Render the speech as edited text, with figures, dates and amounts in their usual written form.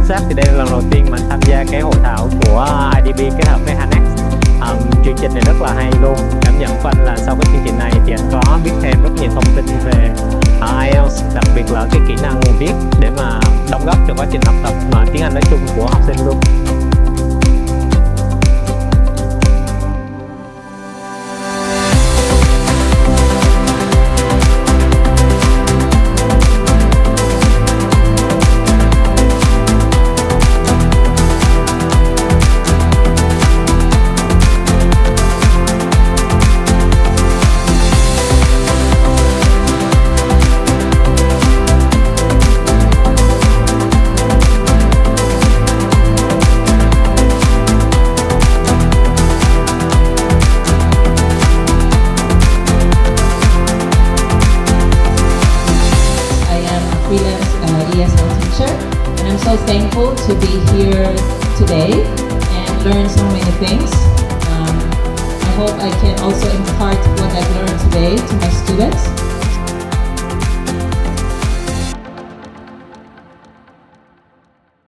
chính xác thì đây là lần đầu tiên mình tham gia cái hội thảo của IDB kết hợp với Hanex. Chương trình này rất là hay luôn. Cảm nhận của anh là sau cái chương trình này thì anh có biết thêm rất nhiều thông tin về IELTS, đặc biệt là cái kỹ năng viết để mà đóng góp cho quá trình học tập mà tiếng Anh nói chung của học sinh luôn. So thankful to be here today and learn so many things. I hope I can also impart what I've learned today to my students.